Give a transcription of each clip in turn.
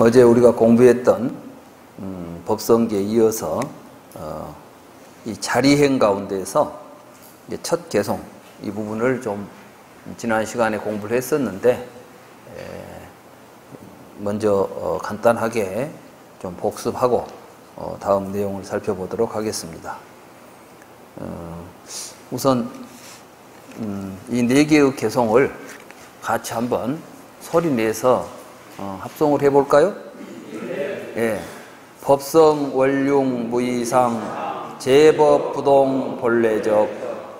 어제 우리가 공부했던 법성기에 이어서 이 자리행 가운데서 이제 첫 개송 이 부분을 좀 지난 시간에 공부를 했었는데 먼저 간단하게 좀 복습하고 다음 내용을 살펴보도록 하겠습니다. 우선 이 네 개의 개송을 같이 한번 소리 내서 합성을 해볼까요? 예. 법성 원륭 무이상 제법 부동 본래적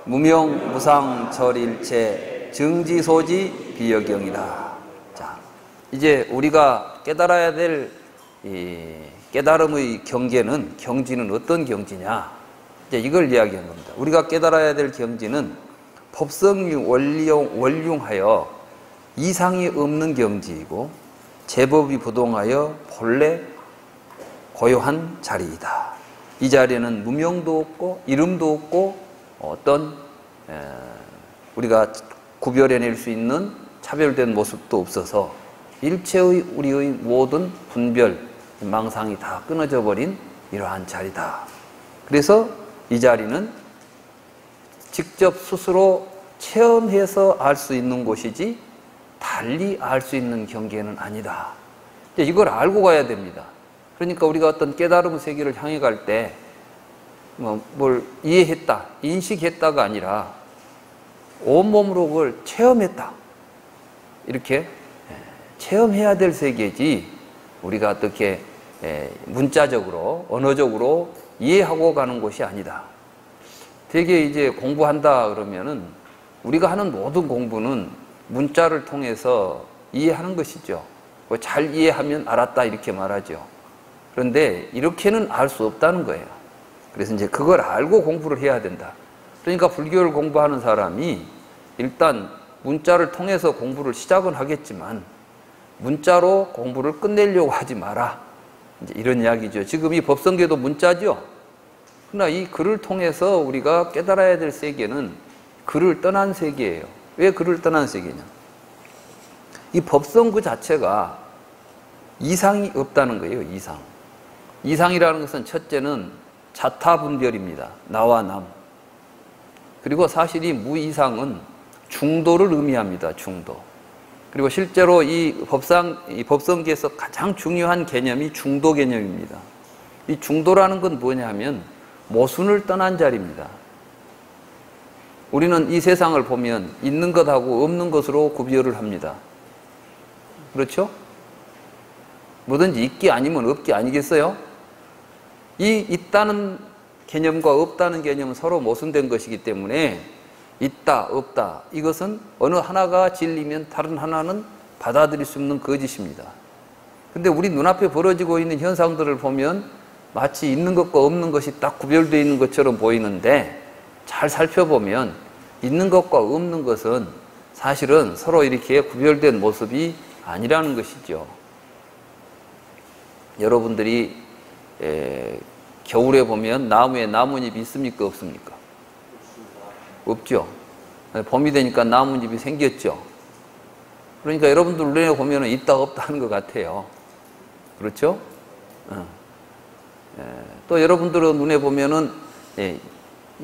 무명 무상 절일체 증지소지 비여경이다. 자, 이제 우리가 깨달아야 될 이 깨달음의 경지는 어떤 경지냐? 이제 이걸 이야기한 겁니다. 우리가 깨달아야 될 경지는 법성이 원륭하여 이상이 없는 경지이고 제법이 부동하여 본래 고요한 자리이다. 이 자리에는 무명도 없고 이름도 없고 어떤 우리가 구별해낼 수 있는 차별된 모습도 없어서 일체의 우리의 모든 분별, 망상이 다 끊어져 버린 이러한 자리다. 그래서 이 자리는 직접 스스로 체험해서 알 수 있는 곳이지 달리 알 수 있는 경계는 아니다. 이걸 알고 가야 됩니다. 그러니까 우리가 어떤 깨달음 세계를 향해 갈 때 뭘 이해했다, 인식했다가 아니라 온몸으로 그걸 체험했다. 이렇게 체험해야 될 세계지 우리가 어떻게 문자적으로, 언어적으로 이해하고 가는 곳이 아니다. 되게 이제 공부한다 그러면은 우리가 하는 모든 공부는 문자를 통해서 이해하는 것이죠. 잘 이해하면 알았다 이렇게 말하죠. 그런데 이렇게는 알 수 없다는 거예요. 그래서 이제 그걸 알고 공부를 해야 된다. 그러니까 불교를 공부하는 사람이 일단 문자를 통해서 공부를 시작은 하겠지만 문자로 공부를 끝내려고 하지 마라. 이제 이런 이야기죠. 지금 이 법성계도 문자죠. 그러나 이 글을 통해서 우리가 깨달아야 될 세계는 글을 떠난 세계예요. 왜 글을 떠난 세계냐? 이 법성 그 자체가 이상이 없다는 거예요. 이상이라는 것은 첫째는 자타분별입니다. 나와 남. 그리고 사실 이 무이상은 중도를 의미합니다. 중도. 그리고 실제로 이 법성계에서 가장 중요한 개념이 중도 개념입니다. 이 중도라는 건 뭐냐 하면 모순을 떠난 자리입니다. 우리는 이 세상을 보면 있는 것하고 없는 것으로 구별을 합니다. 그렇죠? 뭐든지 있기 아니면 없기 아니겠어요? 이 있다는 개념과 없다는 개념은 서로 모순된 것이기 때문에 있다, 없다 이것은 어느 하나가 진리면 다른 하나는 받아들일 수 없는 거짓입니다. 근데 우리 눈앞에 벌어지고 있는 현상들을 보면 마치 있는 것과 없는 것이 딱 구별되어 있는 것처럼 보이는데 잘 살펴보면 있는 것과 없는 것은 사실은 서로 이렇게 구별된 모습이 아니라는 것이죠. 여러분들이 겨울에 보면 나무에 나뭇잎이 있습니까? 없습니까? 없죠. 봄이 되니까 나뭇잎이 생겼죠. 그러니까 여러분들 눈에 보면 있다 없다 하는 것 같아요. 그렇죠? 또 여러분들 눈에 보면은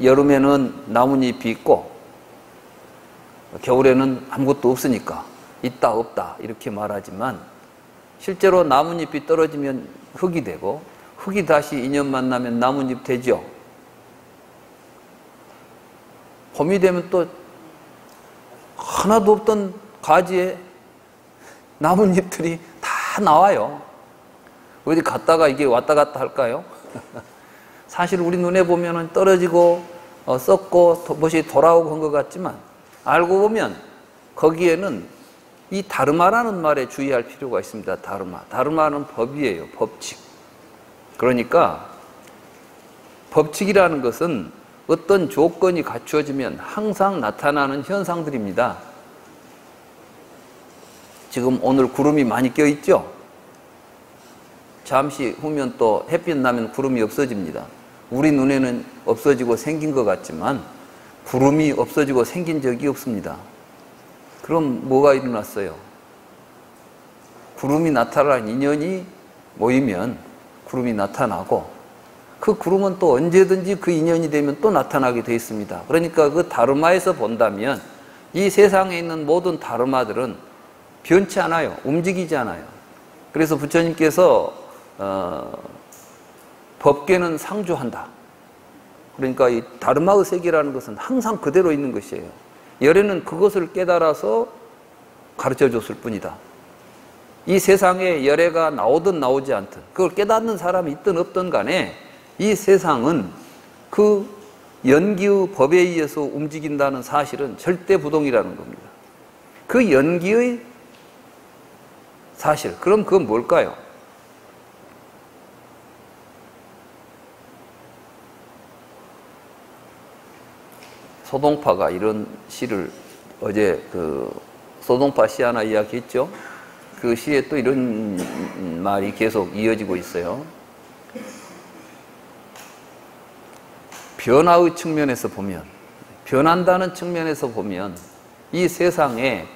여름에는 나뭇잎이 있고 겨울에는 아무것도 없으니까 있다 없다 이렇게 말하지만 실제로 나뭇잎이 떨어지면 흙이 되고 흙이 다시 인연 만나면 나뭇잎 되죠. 봄이 되면 또 하나도 없던 가지에 나뭇잎들이 다 나와요. 어디 갔다가 이게 왔다 갔다 할까요? 사실 우리 눈에 보면은 떨어지고 썩고 무엇이 돌아오고 한 것 같지만 알고 보면 거기에는 이 다르마라는 말에 주의할 필요가 있습니다. 다르마는 법이에요. 법칙. 그러니까 법칙이라는 것은 어떤 조건이 갖추어지면 항상 나타나는 현상들입니다. 지금 오늘 구름이 많이 껴있죠? 잠시 후면 또 햇빛 나면 구름이 없어집니다. 우리 눈에는 없어지고 생긴 것 같지만 구름이 없어지고 생긴 적이 없습니다. 그럼 뭐가 일어났어요? 구름이 나타날 인연이 모이면 구름이 나타나고 그 구름은 또 언제든지 그 인연이 되면 또 나타나게 되어 있습니다. 그러니까 그 다르마에서 본다면 이 세상에 있는 모든 다르마들은 변치 않아요. 움직이지 않아요. 그래서 부처님께서 법계는 상주한다. 그러니까 이 다르마의 세계라는 것은 항상 그대로 있는 것이에요. 열애는 그것을 깨달아서 가르쳐 줬을 뿐이다. 이 세상에 열애가 나오든 나오지 않든 그걸 깨닫는 사람이 있든 없든 간에 이 세상은 그 연기의 법에 의해서 움직인다는 사실은 절대 부동이라는 겁니다. 그 연기의 사실, 그럼 그건 뭘까요? 소동파가 이런 시를 어제 소동파 시 하나 이야기했죠? 그 시에 또 이런 말이 계속 이어지고 있어요. 변화의 측면에서 보면, 변한다는 측면에서 보면 이 세상에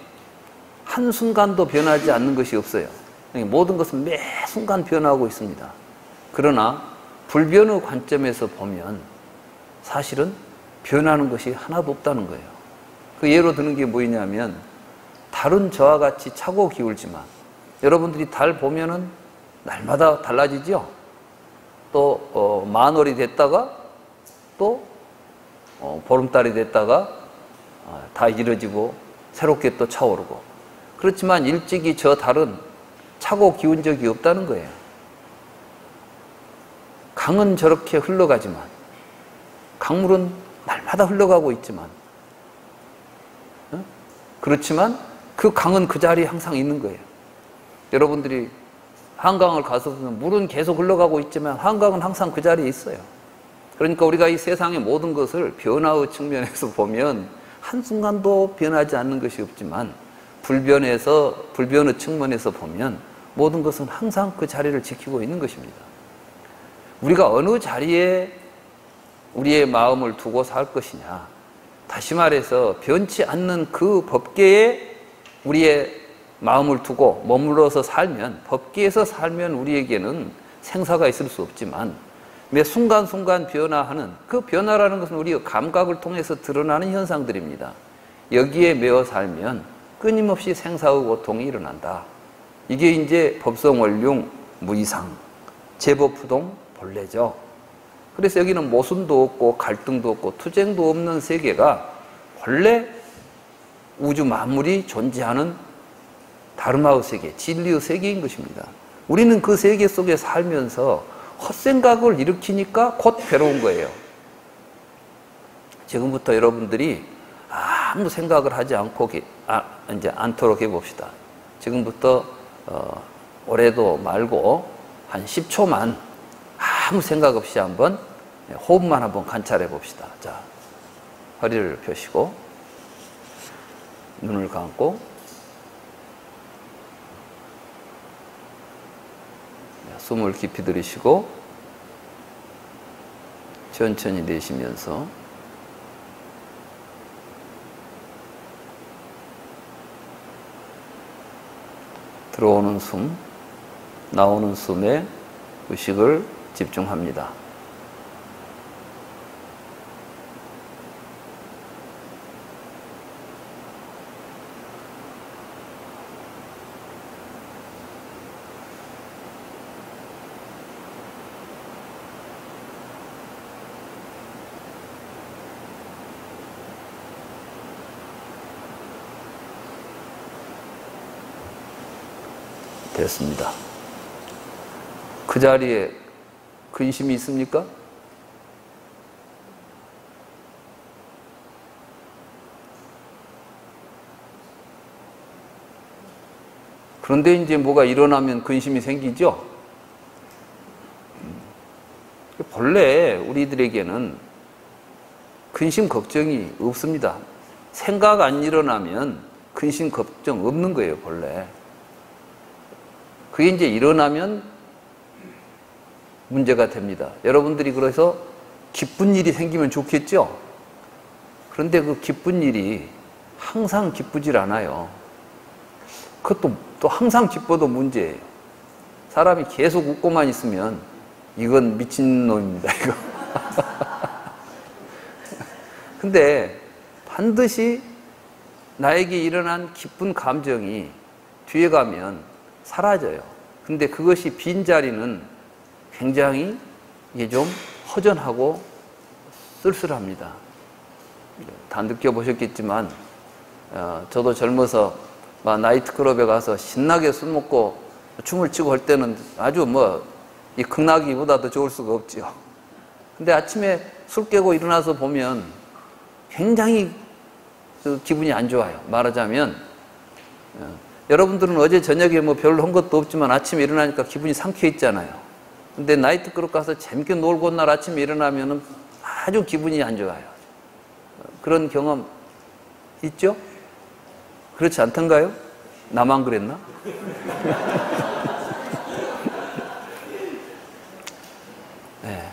한순간도 변하지 않는 것이 없어요. 모든 것은 매 순간 변화하고 있습니다. 그러나 불변의 관점에서 보면 사실은 변하는 것이 하나도 없다는 거예요. 그 예로 드는 게 뭐냐면 달은 저와 같이 차고 기울지만 여러분들이 달 보면은 날마다 달라지죠? 또 만월이 됐다가 또 보름달이 됐다가 다 이뤄지고 새롭게 또 차오르고 그렇지만 일찍이 저 달은 차고 기운 적이 없다는 거예요. 강은 저렇게 흘러가지만 강물은 날마다 흘러가고 있지만 그렇지만 그 강은 그 자리에 항상 있는 거예요. 여러분들이 한강을 가서 보면 물은 계속 흘러가고 있지만 한강은 항상 그 자리에 있어요. 그러니까 우리가 이 세상의 모든 것을 변화의 측면에서 보면 한순간도 변하지 않는 것이 없지만 불변의 측면에서 보면 모든 것은 항상 그 자리를 지키고 있는 것입니다. 우리가 어느 자리에 우리의 마음을 두고 살 것이냐, 다시 말해서 변치 않는 그 법계에 우리의 마음을 두고 머물러서 살면, 법계에서 살면 우리에게는 생사가 있을 수 없지만 매 순간순간 변화하는 그 변화라는 것은 우리의 감각을 통해서 드러나는 현상들입니다. 여기에 매어 살면 끊임없이 생사의 고통이 일어난다. 이게 이제 법성원륜 무이상, 제법부동 본래죠. 그래서 여기는 모순도 없고 갈등도 없고 투쟁도 없는 세계가 원래 우주 만물이 존재하는 다르마의 세계, 진리의 세계인 것입니다. 우리는 그 세계 속에 살면서 헛생각을 일으키니까 곧 괴로운 거예요. 지금부터 여러분들이 아무 생각을 하지 않고 이제 않도록 해봅시다. 지금부터 올해도 말고 한 10초만 아무 생각 없이 한번 호흡만 한번 관찰해 봅시다. 자, 허리를 펴시고 눈을 감고 숨을 깊이 들이쉬고 천천히 내쉬면서 들어오는 숨, 나오는 숨에 의식을 집중합니다. 됐습니다. 그 자리에 근심이 있습니까? 그런데 이제 뭐가 일어나면 근심이 생기죠? 본래 우리들에게는 근심 걱정이 없습니다. 생각 안 일어나면 근심 걱정 없는 거예요, 본래. 그게 이제 일어나면 문제가 됩니다. 여러분들이 그래서 기쁜 일이 생기면 좋겠죠? 그런데 그 기쁜 일이 항상 기쁘질 않아요. 그것도 또 항상 짚어도 문제예요. 사람이 계속 웃고만 있으면 이건 미친놈입니다, 이거. 근데 반드시 나에게 일어난 기쁜 감정이 뒤에 가면 사라져요. 근데 그것이 빈자리는 굉장히 이게 좀 허전하고 쓸쓸합니다. 다 느껴보셨겠지만 저도 젊어서 나이트클럽에 가서 신나게 술 먹고 춤을 추고 할 때는 아주 이 극락이보다도 좋을 수가 없죠. 근데 아침에 술 깨고 일어나서 보면 굉장히 기분이 안 좋아요. 말하자면 여러분들은 어제 저녁에 별로 한 것도 없지만 아침에 일어나니까 기분이 상쾌 있잖아요. 근데 나이트클럽 가서 재밌게 놀고 온 날 아침에 일어나면 아주 기분이 안 좋아요. 그런 경험 있죠? 그렇지 않던가요? 나만 그랬나? 네.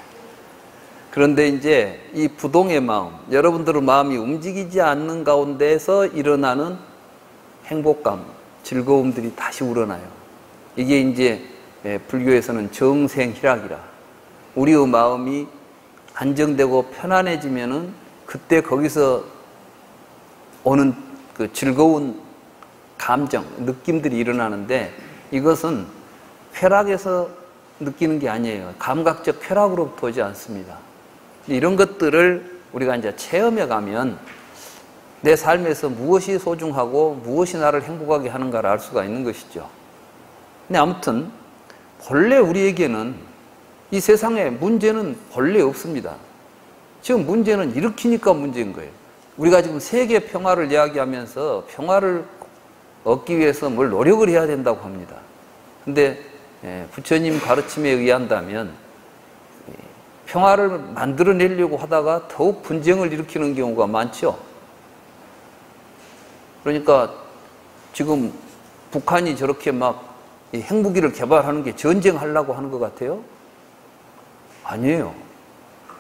그런데 이제 이 부동의 마음, 여러분들의 마음이 움직이지 않는 가운데서 일어나는 행복감, 즐거움들이 다시 우러나요. 이게 이제 불교에서는 정생희락이라. 우리의 마음이 안정되고 편안해지면은 그때 거기서 오는 그 즐거운 감정, 느낌들이 일어나는데 이것은 쾌락에서 느끼는 게 아니에요. 감각적 쾌락으로부터 오지 않습니다. 이런 것들을 우리가 이제 체험해 가면 내 삶에서 무엇이 소중하고 무엇이 나를 행복하게 하는가를 알 수가 있는 것이죠. 근데 아무튼 본래 우리에게는 이 세상에 문제는 본래 없습니다. 지금 문제는 일으키니까 문제인 거예요. 우리가 지금 세계 평화를 이야기하면서 평화를 얻기 위해서 뭘 노력을 해야 된다고 합니다. 근데 부처님 가르침에 의한다면 평화를 만들어내려고 하다가 더욱 분쟁을 일으키는 경우가 많죠. 그러니까 지금 북한이 저렇게 핵무기를 개발하는 게 전쟁하려고 하는 것 같아요? 아니에요.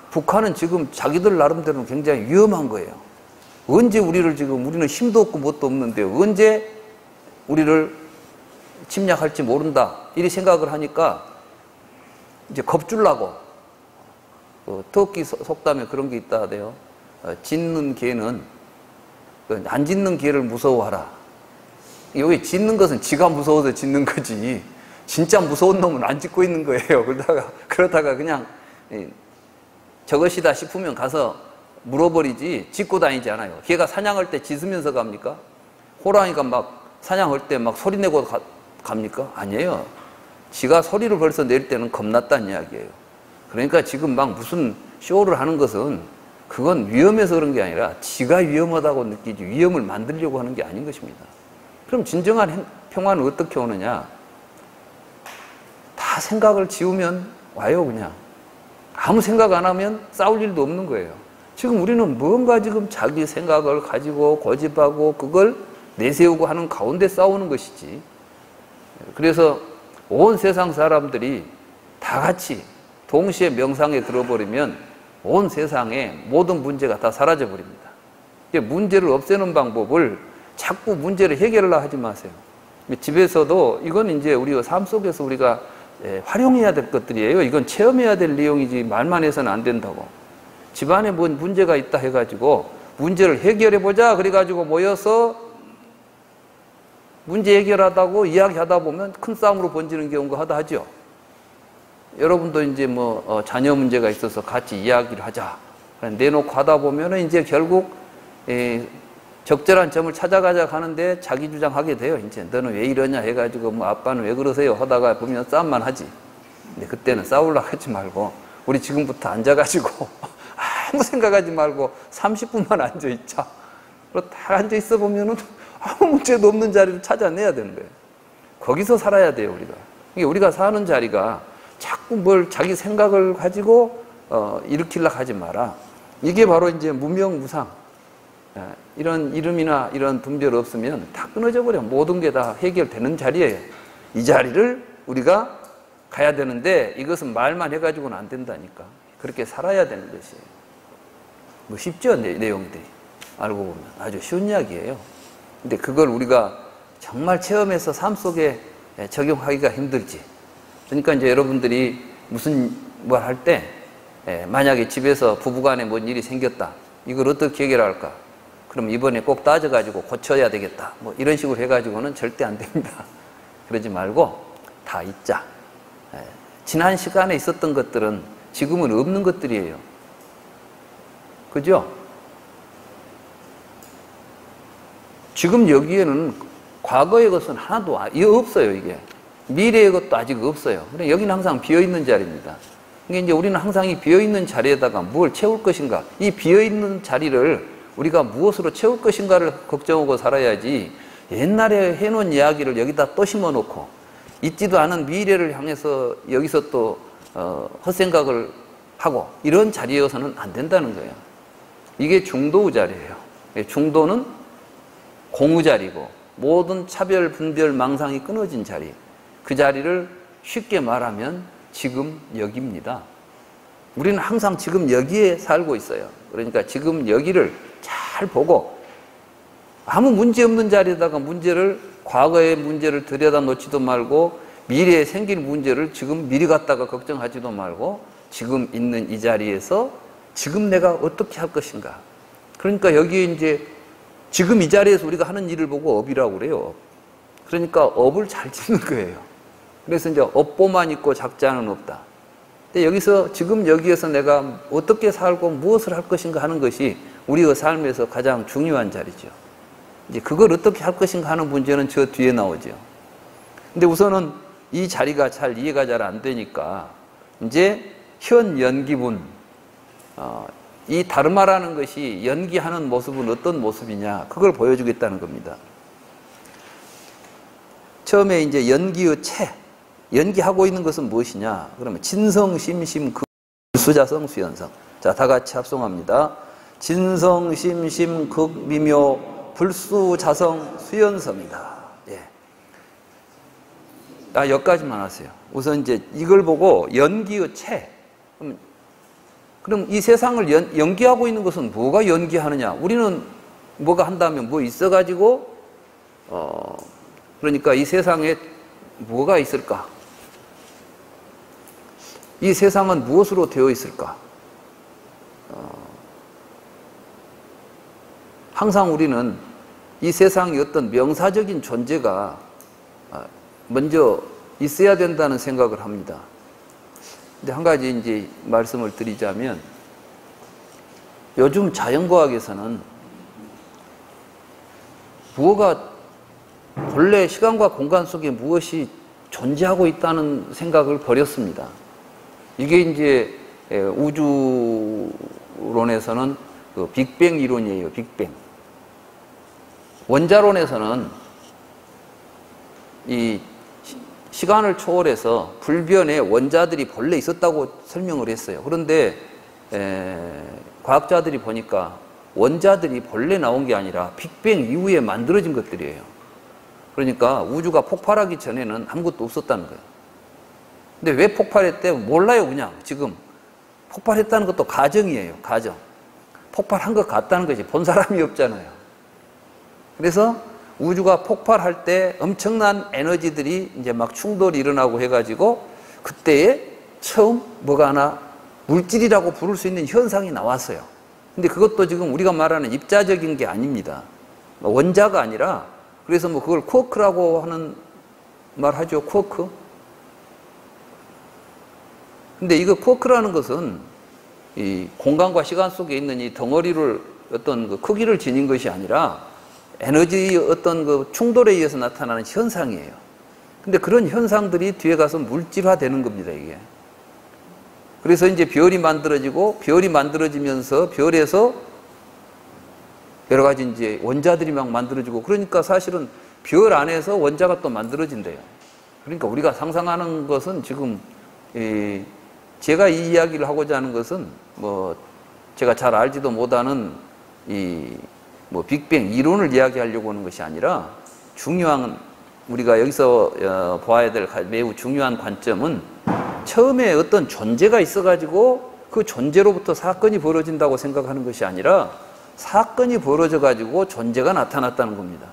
북한은 지금 자기들 나름대로는 굉장히 위험한 거예요. 언제 우리는 힘도 없고 뭣도 없는데 언제 우리를 침략할지 모른다. 이렇게 생각을 하니까 이제 겁주려고 터키 속담에 그런 게 있다 하대요. 짖는 개는 안 짖는 개를 무서워하라. 여기 짖는 것은 지가 무서워서 짖는 거지. 진짜 무서운 놈은 안 짖고 있는 거예요. 그러다가 그냥 저것이다 싶으면 가서 물어버리지 짖고 다니지 않아요. 개가 사냥할 때 짖으면서 갑니까? 호랑이가 사냥할 때 소리내고 갑니까? 아니에요. 지가 소리를 벌써 낼 때는 겁났다는 이야기예요. 그러니까 지금 무슨 쇼를 하는 것은 그건 위험해서 그런 게 아니라 지가 위험하다고 느끼지 위험을 만들려고 하는 게 아닌 것입니다. 그럼 진정한 평화는 어떻게 오느냐? 다 생각을 지우면 와요, 그냥. 아무 생각 안 하면 싸울 일도 없는 거예요. 지금 우리는 뭔가 지금 자기 생각을 가지고 고집하고 그걸 내세우고 하는 가운데 싸우는 것이지. 그래서 온 세상 사람들이 다 같이 동시에 명상에 들어버리면 온 세상에 모든 문제가 다 사라져 버립니다. 문제를 없애는 방법을 자꾸 문제를 해결하려 하지 마세요. 집에서도 이건 이제 우리가 삶 속에서 우리가 활용해야 될 것들이에요. 이건 체험해야 될 내용이지 말만 해서는 안 된다고. 집안에 뭔 문제가 있다 해가지고 문제를 해결해보자 그래가지고 모여서 문제 해결하다고 이야기하다 보면 큰 싸움으로 번지는 경우가 하죠. 여러분도 이제 자녀 문제가 있어서 같이 이야기를 하자 내놓고 하다 보면은 이제 결국 적절한 점을 찾아가자 하는데 자기 주장하게 돼요. 이제 너는 왜 이러냐 해가지고 아빠는 왜 그러세요 하다가 보면 싸움만 하지. 근데 그때는 싸우려고 하지 말고 우리 지금부터 앉아가지고 아무 생각하지 말고 30분만 앉아있자. 그리고 딱 앉아있어 보면은 아무 문제도 없는 자리를 찾아내야 되는 거예요. 거기서 살아야 돼요, 우리가. 우리가 사는 자리가 자꾸 뭘 자기 생각을 가지고 일으키려고 하지 마라. 이게 바로 이제 무명무상. 이런 이름이나 이런 분별 없으면 다 끊어져 버려. 모든 게 다 해결되는 자리예요. 이 자리를 우리가 가야 되는데 이것은 말만 해가지고는 안 된다니까. 그렇게 살아야 되는 것이에요. 쉽죠, 내용들이. 알고 보면 아주 쉬운 이야기예요. 근데 그걸 우리가 정말 체험해서 삶 속에 적용하기가 힘들지. 그러니까 이제 여러분들이 무슨 뭘 할 때 만약에 집에서 부부간에 뭔 일이 생겼다. 이걸 어떻게 해결할까? 그럼 이번에 꼭 따져가지고 고쳐야 되겠다. 뭐 이런 식으로 해가지고는 절대 안 됩니다. 그러지 말고 다 잊자. 지난 시간에 있었던 것들은 지금은 없는 것들이에요. 그죠? 지금 여기에는 과거의 것은 하나도 없어요, 이게. 미래의 것도 아직 없어요. 그래, 여기는 항상 비어있는 자리입니다. 그러니까 이제 우리는 항상 이 비어있는 자리에다가 뭘 채울 것인가? 이 비어있는 자리를 우리가 무엇으로 채울 것인가를 걱정하고 살아야지 옛날에 해놓은 이야기를 여기다 또 심어놓고 있지도 않은 미래를 향해서 여기서 또 헛생각을 하고 이런 자리여서는 안 된다는 거예요. 이게 중도의 자리예요. 중도는 공의 자리고 모든 차별, 분별, 망상이 끊어진 자리. 그 자리를 쉽게 말하면 지금 여기입니다. 우리는 항상 지금 여기에 살고 있어요. 그러니까 지금 여기를 잘 보고 아무 문제 없는 자리에다가 과거의 문제를 들여다 놓지도 말고 미래에 생길 문제를 지금 미리 갖다가 걱정하지도 말고 지금 있는 이 자리에서 지금 내가 어떻게 할 것인가. 그러니까 여기에 이제 지금 이 자리에서 우리가 하는 일을 보고 업이라고 그래요. 그러니까 업을 잘 짓는 거예요. 그래서 이제 업보만 있고 작자는 없다. 근데 여기서 지금 여기에서 내가 어떻게 살고 무엇을 할 것인가 하는 것이 우리의 삶에서 가장 중요한 자리죠. 이제 그걸 어떻게 할 것인가 하는 문제는 저 뒤에 나오죠. 근데 우선은 이 자리가 잘 이해가 잘 안 되니까 이제 현 연기분, 이 다르마라는 것이 연기하는 모습은 어떤 모습이냐, 그걸 보여주겠다는 겁니다. 처음에 이제 연기의 연기하고 있는 것은 무엇이냐? 그러면 진성, 심심, 수자성, 수연성. 자, 다 같이 합성합니다. 진성, 심심, 극, 미묘, 불수, 자성, 수연성이다. 예. 여기까지만 하세요. 우선 이제 이걸 보고 연기의 그럼 이 세상을 연기하고 있는 것은 뭐가 연기하느냐? 우리는 뭐가 한다면 뭐 있어가지고, 그러니까 이 세상에 뭐가 있을까? 이 세상은 무엇으로 되어 있을까? 항상 우리는 이 세상의 어떤 명사적인 존재가 먼저 있어야 된다는 생각을 합니다. 근데 한 가지 이제 말씀을 드리자면, 요즘 자연과학에서는 무엇가 본래 시간과 공간 속에 무엇이 존재하고 있다는 생각을 버렸습니다. 이게 이제 우주론에서는 그 빅뱅 이론이에요. 빅뱅. 원자론에서는 이 시간을 초월해서 불변의 원자들이 본래 있었다고 설명을 했어요. 그런데 과학자들이 보니까 원자들이 본래 나온 게 아니라 빅뱅 이후에 만들어진 것들이에요. 그러니까 우주가 폭발하기 전에는 아무것도 없었다는 거예요. 근데 왜 폭발했대? 몰라요. 그냥 지금 폭발했다는 것도 가정이에요. 가정. 폭발한 것 같다는 것이 본 사람이 없잖아요. 그래서 우주가 폭발할 때 엄청난 에너지들이 이제 막 충돌이 일어나고 해가지고 그때에 처음 뭐가 하나 물질이라고 부를 수 있는 현상이 나왔어요. 근데 그것도 지금 우리가 말하는 입자적인 게 아닙니다. 원자가 아니라, 그래서 뭐 그걸 쿼크라고 하는 말 하죠. 쿼크. 근데 이거 쿼크라는 것은 이 공간과 시간 속에 있는 이 덩어리를 어떤 그 크기를 지닌 것이 아니라 에너지의 어떤 그 충돌에 의해서 나타나는 현상이에요. 근데 그런 현상들이 뒤에 가서 물질화 되는 겁니다, 이게. 그래서 이제 별이 만들어지고, 별이 만들어지면서 별에서 여러 가지 이제 원자들이 막 만들어지고, 그러니까 사실은 별 안에서 원자가 또 만들어진대요. 그러니까 우리가 상상하는 것은 지금, 제가 이 이야기를 하고자 하는 것은 뭐 제가 잘 알지도 못하는 뭐 빅뱅 이론을 이야기하려고 하는 것이 아니라, 중요한 우리가 여기서 보아야 될 매우 중요한 관점은 처음에 어떤 존재가 있어가지고 그 존재로부터 사건이 벌어진다고 생각하는 것이 아니라 사건이 벌어져가지고 존재가 나타났다는 겁니다.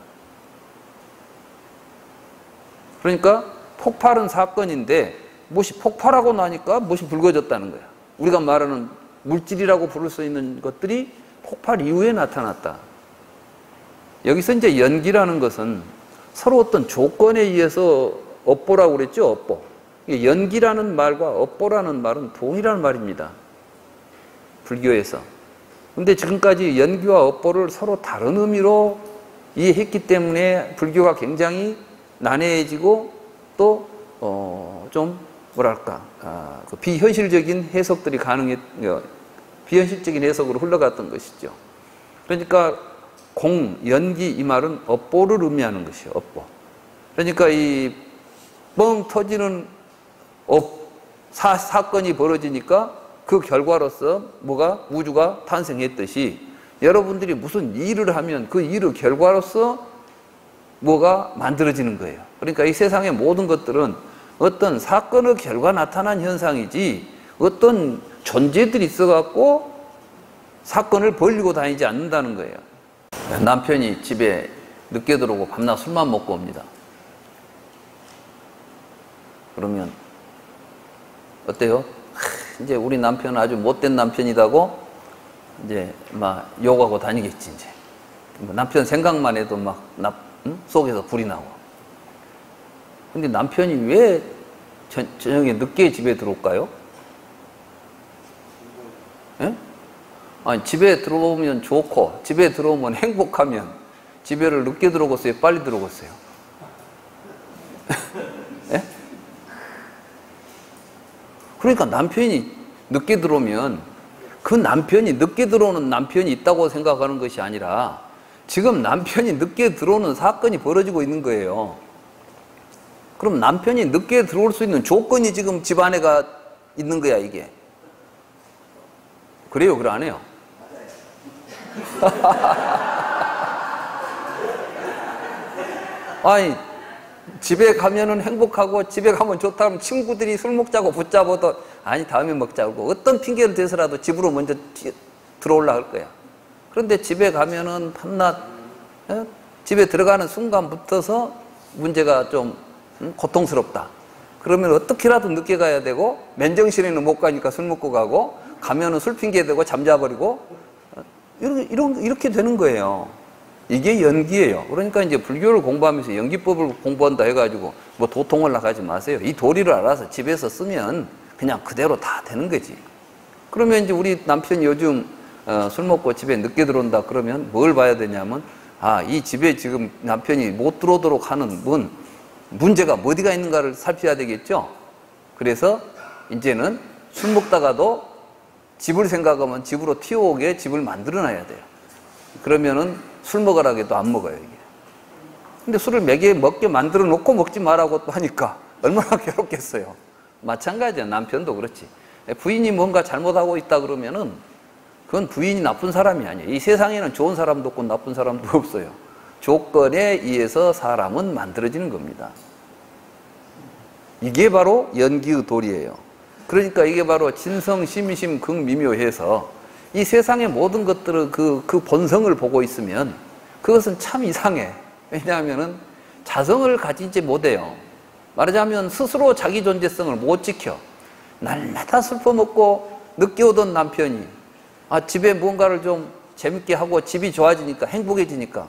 그러니까 폭발은 사건인데 무엇이 폭발하고 나니까 무엇이 붉어졌다는 거야. 우리가 말하는 물질이라고 부를 수 있는 것들이 폭발 이후에 나타났다. 여기서 이제 연기라는 것은 서로 어떤 조건에 의해서 업보라고 그랬죠. 업보. 연기라는 말과 업보라는 말은 동일한 말입니다. 불교에서. 근데 지금까지 연기와 업보를 서로 다른 의미로 이해했기 때문에 불교가 굉장히 난해해지고 또 좀 뭐랄까 그 비현실적인 해석들이 비현실적인 해석으로 흘러갔던 것이죠. 그러니까 공, 연기 이 말은 업보를 의미하는 것이에요. 업보. 그러니까 이 뻥 터지는 사건이 벌어지니까 그 결과로서 뭐가 우주가 탄생했듯이 여러분들이 무슨 일을 하면 그 일의 결과로서 뭐가 만들어지는 거예요. 그러니까 이 세상의 모든 것들은 어떤 사건의 결과 나타난 현상이지 어떤 존재들이 있어갖고 사건을 벌리고 다니지 않는다는 거예요. 남편이 집에 늦게 들어오고 밤낮 술만 먹고 옵니다. 그러면 어때요? 이제 우리 남편은 아주 못된 남편이다고 이제 막 욕하고 다니겠지. 이제 남편 생각만 해도 막 속에서 불이 나고. 근데 남편이 왜 저녁에 늦게 집에 들어올까요? 예? 아니, 집에 들어오면 좋고 집에 들어오면 행복하면 집에를 늦게 들어오겠어요? 빨리 들어오겠어요? 예? 그러니까 남편이 늦게 들어오면 그 남편이 늦게 들어오는 남편이 있다고 생각하는 것이 아니라 지금 남편이 늦게 들어오는 사건이 벌어지고 있는 거예요. 그럼 남편이 늦게 들어올 수 있는 조건이 지금 집 안에가 있는 거야, 이게. 그래요, 그래 안 해요? 아니, 집에 가면은 행복하고 집에 가면 좋다 하면 친구들이 술 먹자고 붙잡아도 아니 다음에 먹자고 어떤 핑계를 대서라도 집으로 먼저 들어오려고 할 거야. 그런데 집에 가면은 밤낮 집에 들어가는 순간부터서 문제가 좀 고통스럽다. 그러면 어떻게라도 늦게 가야 되고 맨정신에는 못 가니까 술 먹고 가고 가면은 술 핑계 대고 잠자버리고 이렇게 되는 거예요. 이게 연기예요. 그러니까 이제 불교를 공부하면서 연기법을 공부한다 해가지고 뭐 도통을 나가지 마세요. 이 도리를 알아서 집에서 쓰면 그냥 그대로 다 되는 거지. 그러면 이제 우리 남편이 요즘 술 먹고 집에 늦게 들어온다 그러면 뭘 봐야 되냐면 이 집에 지금 남편이 못 들어오도록 하는 문제가 어디가 있는가를 살펴야 되겠죠. 그래서 이제는 술 먹다가도 집을 생각하면 집으로 튀어오게 집을 만들어놔야 돼요. 그러면은 술 먹으라고 해도 안 먹어요, 이게. 근데 술을 먹게 만들어 놓고 먹지 말라고 또 하니까 얼마나 괴롭겠어요. 마찬가지야. 남편도 그렇지. 부인이 뭔가 잘못하고 있다 그러면은 그건 부인이 나쁜 사람이 아니에요. 이 세상에는 좋은 사람도 없고 나쁜 사람도 없어요. 조건에 의해서 사람은 만들어지는 겁니다. 이게 바로 연기의 도리예요. 그러니까 이게 바로 진성, 심심, 극미묘해서 이 세상의 모든 것들은 그 본성을 보고 있으면 그것은 참 이상해. 왜냐하면은 자성을 가지지 못해요. 말하자면 스스로 자기 존재성을 못 지켜. 날마다 슬퍼 먹고 늦게 오던 남편이 집에 뭔가를 좀 재밌게 하고 집이 좋아지니까 행복해지니까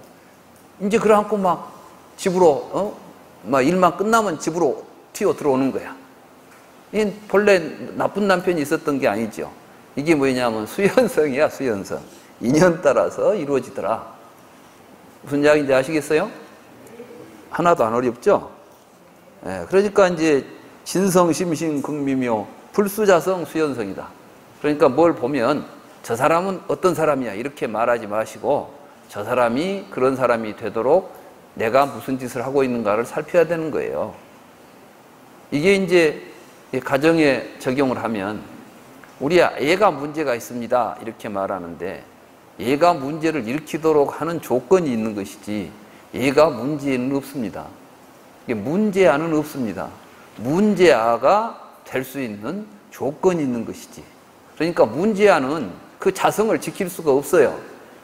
이제 그래갖고 막 집으로 막 일만 끝나면 집으로 튀어 들어오는 거야. 이 본래 나쁜 남편이 있었던 게 아니죠. 이게 뭐냐면 수연성이야, 수연성. 인연 따라서 이루어지더라. 무슨 이야기인지 아시겠어요? 하나도 안 어렵죠? 그러니까 이제 진성, 심심, 극미묘, 불수자성, 수연성이다. 그러니까 뭘 보면 저 사람은 어떤 사람이야 이렇게 말하지 마시고 저 사람이 그런 사람이 되도록 내가 무슨 짓을 하고 있는가를 살펴야 되는 거예요. 이게 이제 가정에 적용을 하면 우리 애가 문제가 있습니다 이렇게 말하는데 애가 문제를 일으키도록 하는 조건이 있는 것이지 애가 문제는 없습니다. 문제아는 없습니다. 문제아가 될 수 있는 조건이 있는 것이지. 그러니까 문제아는 그 자성을 지킬 수가 없어요.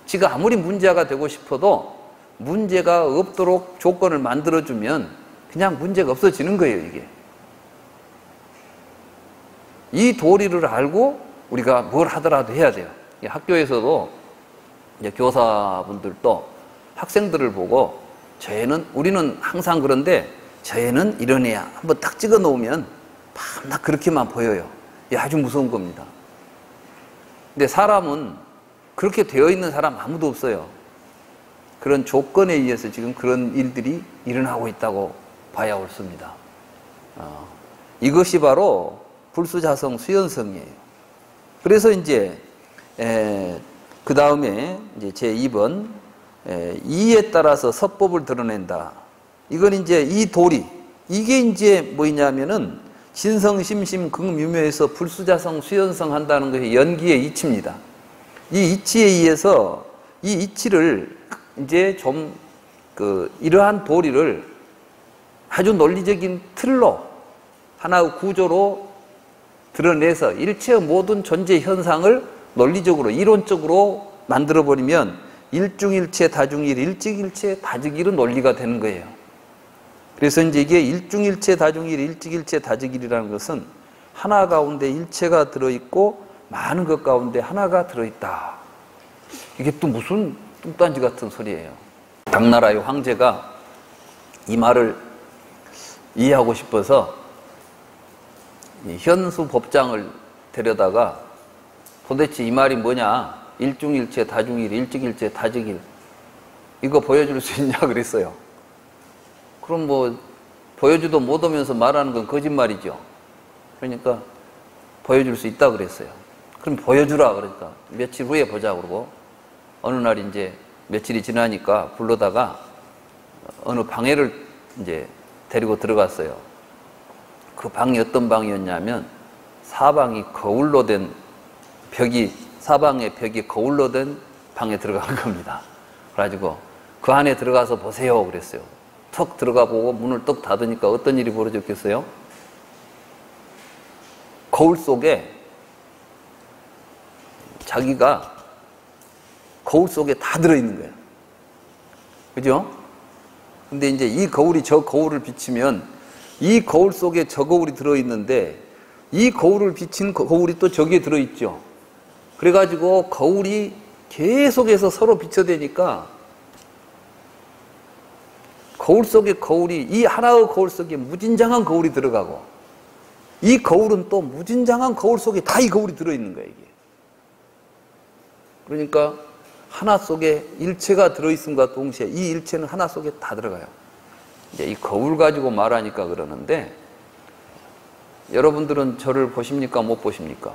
지가 아무리 문제아가 되고 싶어도 문제가 없도록 조건을 만들어주면 그냥 문제가 없어지는 거예요, 이게. 이 도리를 알고 우리가 뭘 하더라도 해야 돼요. 학교에서도 이제 교사분들도 학생들을 보고 우리는 항상 그런데 저 애는 이런 애야. 한번 딱 찍어 놓으면 밤낮 그렇게만 보여요. 이게 아주 무서운 겁니다. 근데 사람은 그렇게 되어 있는 사람 아무도 없어요. 그런 조건에 의해서 지금 그런 일들이 일어나고 있다고 봐야 옳습니다. 이것이 바로 불수자성 수연성이에요. 그래서 이제 그 다음에 이제 제 2번 이에 따라서 서법을 드러낸다. 이건 이제 이 도리, 이게 이제 뭐냐면은 신성심심 극유묘에서 불수자성 수연성 한다는 것이 연기의 이치입니다. 이 이치에 의해서 이 이치를 이제 좀 이러한 도리를 아주 논리적인 틀로 하나의 구조로 드러내서 일체의 모든 존재 현상을 논리적으로 이론적으로 만들어버리면 일중일체 다중일, 일직일체 다직일은 논리가 되는 거예요. 그래서 이제 이게 일중일체 다중일, 일직일체 다직일이라는 것은 하나 가운데 일체가 들어있고 많은 것 가운데 하나가 들어있다. 이게 또 무슨 뚱딴지 같은 소리예요. 당나라의 황제가 이 말을 이해하고 싶어서 현수 법장을 데려다가 도대체 이 말이 뭐냐, 일중일체 다중일, 일직일체 다직일, 이거 보여줄 수 있냐 그랬어요. 그럼 뭐 보여주도 못하면서 말하는 건 거짓말이죠. 그러니까 보여줄 수 있다 그랬어요. 그럼 보여주라 그러니까 며칠 후에 보자 그러고 어느 날 이제 며칠이 지나니까 불러다가 어느 방에를 이제 데리고 들어갔어요. 그 방이 어떤 방이었냐면 사방이 거울로 된 사방의 벽이 거울로 된 방에 들어간 겁니다. 그래가지고 그 안에 들어가서 보세요 그랬어요. 턱 들어가 보고 문을 떡 닫으니까 어떤 일이 벌어졌겠어요? 거울 속에 자기가 거울 속에 다 들어있는 거예요. 그죠? 근데 이제 이 거울이 저 거울을 비치면 이 거울 속에 저 거울이 들어있는데 이 거울을 비친 거울이 또 저기에 들어있죠. 그래가지고 거울이 계속해서 서로 비춰대니까 거울 속에 거울이, 이 하나의 거울 속에 무진장한 거울이 들어가고 이 거울은 또 무진장한 거울 속에 다 이 거울이 들어있는 거예요, 이게. 그러니까 하나 속에 일체가 들어있음과 동시에 이 일체는 하나 속에 다 들어가요. 이제 이 거울 가지고 말하니까 그러는데 여러분들은 저를 보십니까? 못 보십니까?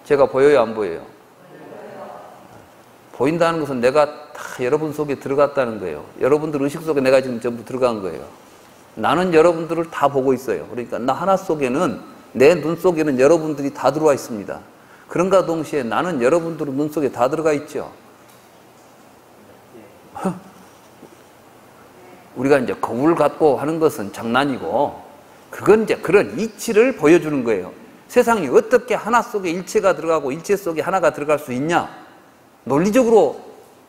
제가 보여요? 안 보여요? 보인다는 것은 내가 다 여러분 속에 들어갔다는 거예요. 여러분들 의식 속에 내가 지금 전부 들어간 거예요. 나는 여러분들을 다 보고 있어요. 그러니까 나 하나 속에는, 내 눈 속에는 여러분들이 다 들어와 있습니다. 그런가 동시에 나는 여러분들 눈 속에 다 들어가 있죠. 우리가 이제 거울 갖고 하는 것은 장난이고, 그건 이제 그런 이치를 보여주는 거예요. 세상이 어떻게 하나 속에 일체가 들어가고 일체 속에 하나가 들어갈 수 있냐? 논리적으로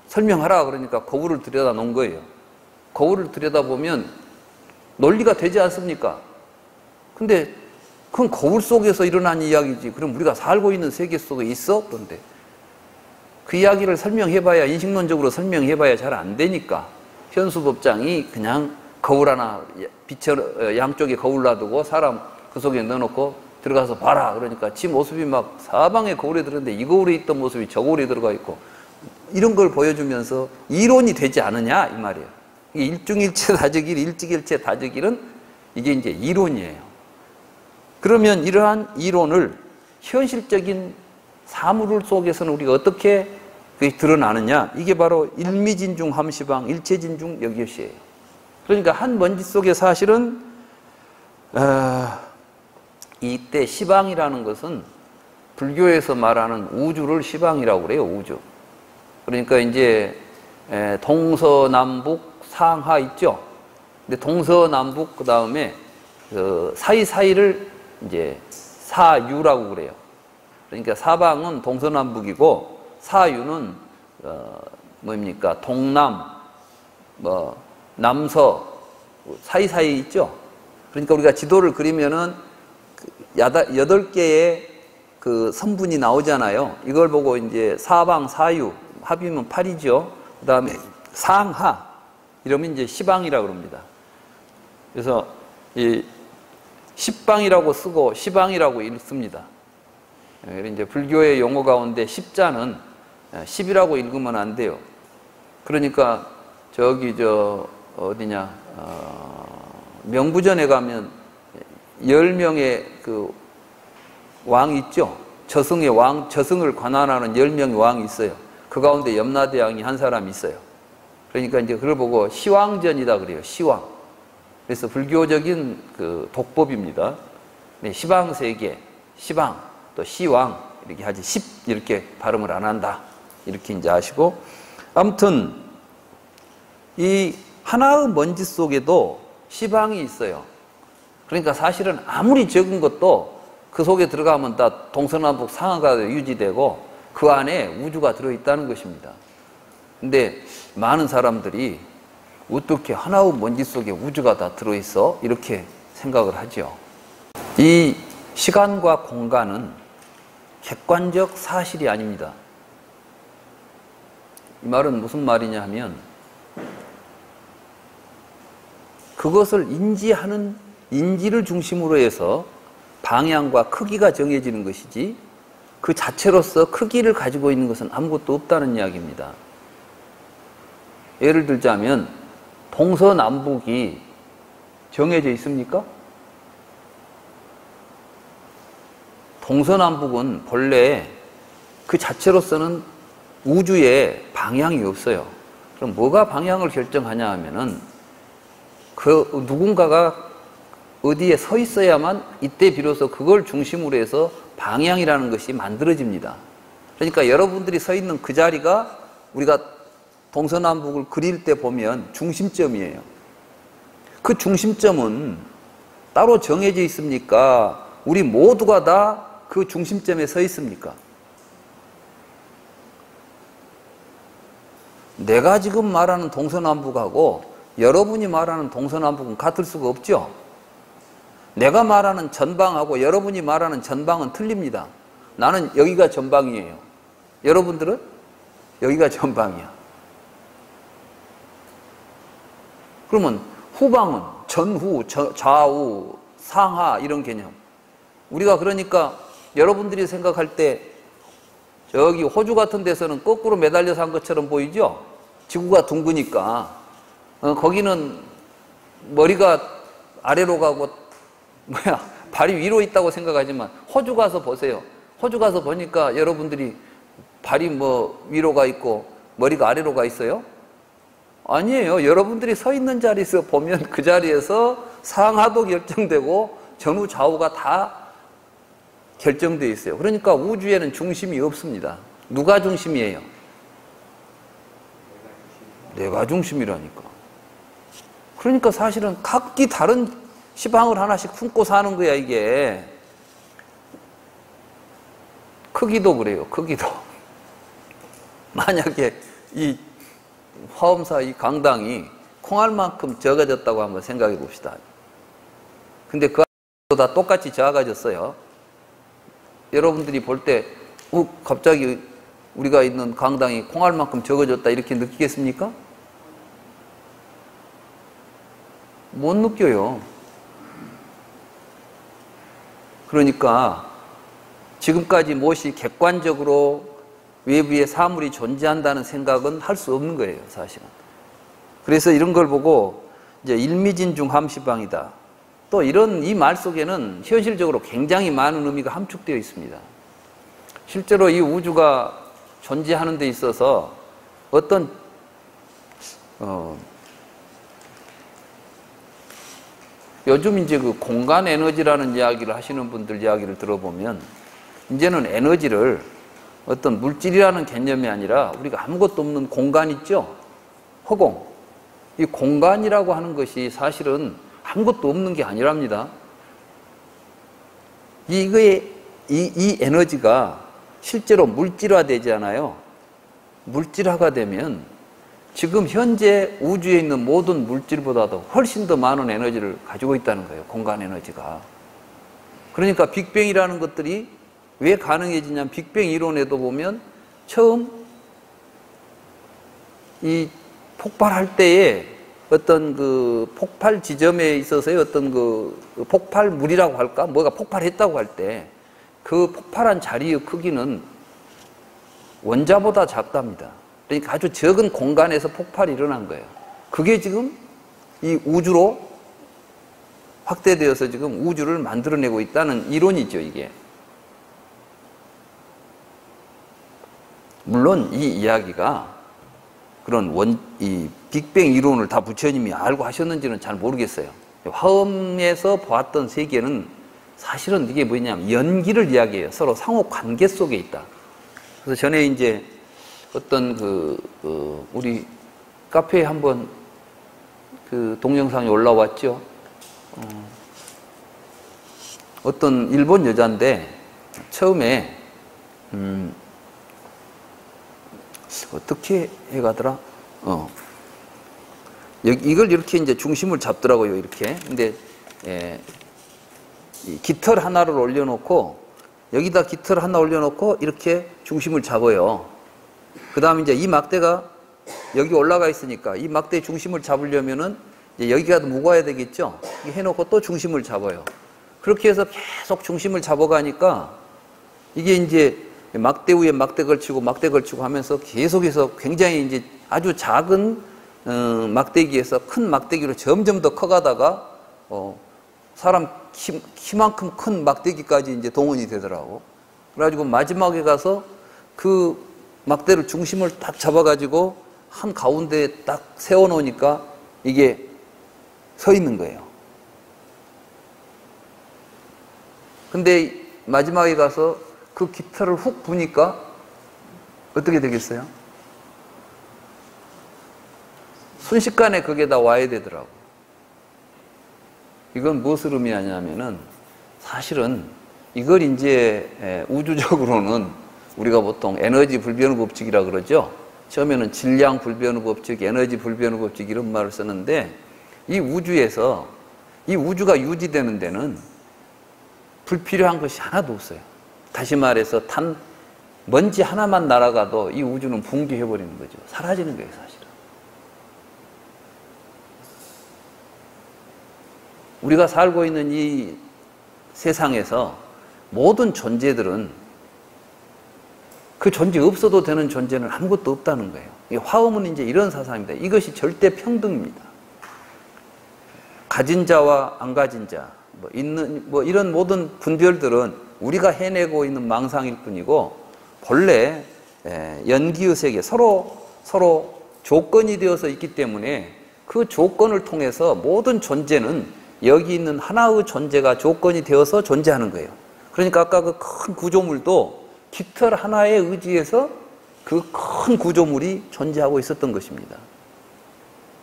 설명하라 그러니까 거울을 들여다 놓은 거예요. 거울을 들여다보면 논리가 되지 않습니까? 근데 그건 거울 속에서 일어난 이야기지. 그럼 우리가 살고 있는 세계 속에 있어? 그런데 그 이야기를 설명해봐야, 인식론적으로 설명해봐야 잘 안 되니까 현수법장이 그냥 거울 하나 양쪽에 거울 놔두고 사람 그 속에 넣어놓고 들어가서 봐라 그러니까 지 모습이 막 사방에 거울에 들었는데 이 거울에 있던 모습이 저 거울에 들어가 있고 이런 걸 보여주면서 이론이 되지 않느냐 이 말이에요. 일중일체 다적일, 일직일체 다적일은 이게 이제 이론이에요. 그러면 이러한 이론을 현실적인 사물 속에서는 우리가 어떻게 그게 드러나느냐? 이게 바로 일미진중 함시방, 일체진중 여기시예요. 그러니까 한 먼지 속에 사실은 이때 시방이라는 것은 불교에서 말하는 우주를 시방이라고 그래요. 우주. 그러니까 이제 동서남북 상하 있죠. 근데 동서남북 그 다음에 사이사이를 이제 사유라고 그래요. 그러니까 사방은 동서남북이고 사유는 뭡니까? 동남, 남서 사이사이 있죠. 그러니까 우리가 지도를 그리면은 8개의 그 선분이 나오잖아요. 이걸 보고 이제 사방, 사유, 합이면 8이죠. 그 다음에 상하, 이러면 이제 시방이라고 그럽니다. 그래서 이 십방이라고 쓰고 시방이라고 읽습니다. 이제 불교의 용어 가운데 십자는 10이라고 읽으면 안 돼요. 그러니까 저기 어디냐 명부전에 가면 10명의 그 왕 있죠. 저승의 왕, 저승을 관할하는 10명의 왕이 있어요. 그 가운데 염라대왕이 한 사람 있어요. 그러니까 이제 그걸 보고 시왕전이다 그래요. 시왕. 그래서 불교적인 그 독법입니다. 네, 시방세계, 시방, 또 시왕 이렇게 하지 십 이렇게 발음을 안 한다. 이렇게 이제 아시고, 아무튼 이 하나의 먼지 속에도 시방이 있어요. 그러니까 사실은 아무리 적은 것도 그 속에 들어가면 다 동서남북 상하가 유지되고 그 안에 우주가 들어있다는 것입니다. 근데 많은 사람들이 어떻게 하나의 먼지 속에 우주가 다 들어있어? 이렇게 생각을 하죠. 이 시간과 공간은 객관적 사실이 아닙니다. 이 말은 무슨 말이냐 하면 그것을 인지하는 인지를 중심으로 해서 방향과 크기가 정해지는 것이지 그 자체로서 크기를 가지고 있는 것은 아무것도 없다는 이야기입니다. 예를 들자면 동서남북이 정해져 있습니까? 동서남북은 본래 그 자체로서는 우주에 방향이 없어요. 그럼 뭐가 방향을 결정하냐 하면은 그 누군가가 어디에 서 있어야만 이때 비로소 그걸 중심으로 해서 방향이라는 것이 만들어집니다. 그러니까 여러분들이 서 있는 그 자리가 우리가 동서남북을 그릴 때 보면 중심점이에요. 그 중심점은 따로 정해져 있습니까? 우리 모두가 다 그 중심점에 서 있습니까? 내가 지금 말하는 동서남북하고 여러분이 말하는 동서남북은 같을 수가 없죠. 내가 말하는 전방하고 여러분이 말하는 전방은 틀립니다. 나는 여기가 전방이에요. 여러분들은 여기가 전방이야. 그러면 후방은 전후, 좌우, 상하 이런 개념. 우리가 그러니까 여러분들이 생각할 때 저기 호주 같은 데서는 거꾸로 매달려서 한 것처럼 보이죠? 지구가 둥그니까. 거기는 머리가 아래로 가고 발이 위로 있다고 생각하지만 호주 가서 보세요. 호주 가서 보니까 여러분들이 발이 뭐 위로 가 있고 머리가 아래로 가 있어요? 아니에요. 여러분들이 서 있는 자리에서 보면 그 자리에서 상하도 결정되고 전후 좌우가 다 결정되어 있어요. 그러니까 우주에는 중심이 없습니다. 누가 중심이에요? 내가 중심이라니까. 그러니까 사실은 각기 다른 시방을 하나씩 품고 사는 거야, 이게. 크기도 그래요, 크기도. 만약에 이 화엄사 이 강당이 콩알만큼 적어졌다고 한번 생각해 봅시다. 근데 그 안도 다 똑같이 작아졌어요. 여러분들이 볼 때, 갑자기 우리가 있는 강당이 콩알만큼 적어졌다 이렇게 느끼겠습니까? 못 느껴요. 그러니까 지금까지 무엇이 객관적으로 외부에 사물이 존재한다는 생각은 할 수 없는 거예요, 사실은. 그래서 이런 걸 보고 이제 일미진중 함시방이다. 또 이런 이 말 속에는 현실적으로 굉장히 많은 의미가 함축되어 있습니다. 실제로 이 우주가 존재하는 데 있어서 어떤 요즘 이제 그 공간 에너지라는 이야기를 하시는 분들 이야기를 들어보면 이제는 에너지를 어떤 물질이라는 개념이 아니라 우리가 아무것도 없는 공간 있죠? 허공. 이 공간이라고 하는 것이 사실은 아무것도 없는 게 아니랍니다. 이 에너지가 실제로 물질화되지 않아요. 물질화가 되면 지금 현재 우주에 있는 모든 물질보다도 훨씬 더 많은 에너지를 가지고 있다는 거예요. 공간 에너지가. 그러니까 빅뱅이라는 것들이 왜 가능해지냐면 빅뱅 이론에도 보면 처음 이 폭발할 때에 어떤 그 폭발 지점에 있어서의 어떤 그 폭발물이라고 할까? 뭐가 폭발했다고 할 때 그 폭발한 자리의 크기는 원자보다 작답니다. 그러니까 아주 적은 공간에서 폭발이 일어난 거예요. 그게 지금 이 우주로 확대되어서 지금 우주를 만들어내고 있다는 이론이죠, 이게. 물론 이 이야기가 그런 이 빅뱅 이론을 다 부처님이 알고 하셨는지는 잘 모르겠어요. 화엄에서 보았던 세계는 사실은 이게 뭐냐면 연기를 이야기해요. 서로 상호 관계 속에 있다. 그래서 전에 이제 어떤 우리 카페에 한번 그 동영상이 올라왔죠. 어떤 일본 여자인데 처음에 어떻게 해가더라? 이걸 이렇게 이제 중심을 잡더라고요, 이렇게. 근데, 이 깃털 하나를 올려놓고, 여기다 깃털 하나 올려놓고, 이렇게 중심을 잡아요. 그 다음에 이제 이 막대가 여기 올라가 있으니까, 이 막대의 중심을 잡으려면은, 이제 여기가 무거워야 되겠죠? 이렇게 해놓고 또 중심을 잡아요. 그렇게 해서 계속 중심을 잡아가니까, 이게 이제 막대 위에 막대 걸치고 하면서 계속해서 굉장히 이제 아주 작은 막대기에서 큰 막대기로 점점 더 커가다가 사람 키만큼 큰 막대기까지 이제 동원이 되더라고. 그래가지고 마지막에 가서 그 막대를 중심을 딱 잡아가지고 한 가운데에 딱 세워놓으니까 이게 서 있는 거예요. 근데 마지막에 가서 그 깃털을 훅 부니까 어떻게 되겠어요? 순식간에 그게 다 와야 되더라고. 이건 무엇을 의미하냐면은 사실은 이걸 이제 우주적으로는 우리가 보통 에너지 불변의 법칙이라 그러죠. 처음에는 질량 불변의 법칙, 에너지 불변의 법칙 이런 말을 쓰는데 이 우주에서 이 우주가 유지되는 데는 불필요한 것이 하나도 없어요. 다시 말해서 먼지 하나만 날아가도 이 우주는 붕괴해버리는 거죠. 사라지는 거예요, 사실은. 우리가 살고 있는 이 세상에서 모든 존재들은 그 존재 없어도 되는 존재는 아무것도 없다는 거예요. 화엄은 이제 이런 사상입니다. 이것이 절대 평등입니다. 가진 자와 안 가진 자, 이런 모든 분별들은 우리가 해내고 있는 망상일 뿐이고 본래 연기의 세계 서로 조건이 되어서 있기 때문에 그 조건을 통해서 모든 존재는 여기 있는 하나의 존재가 조건이 되어서 존재하는 거예요. 그러니까 아까 그 큰 구조물도 깃털 하나에 의지해서 그 큰 구조물이 존재하고 있었던 것입니다.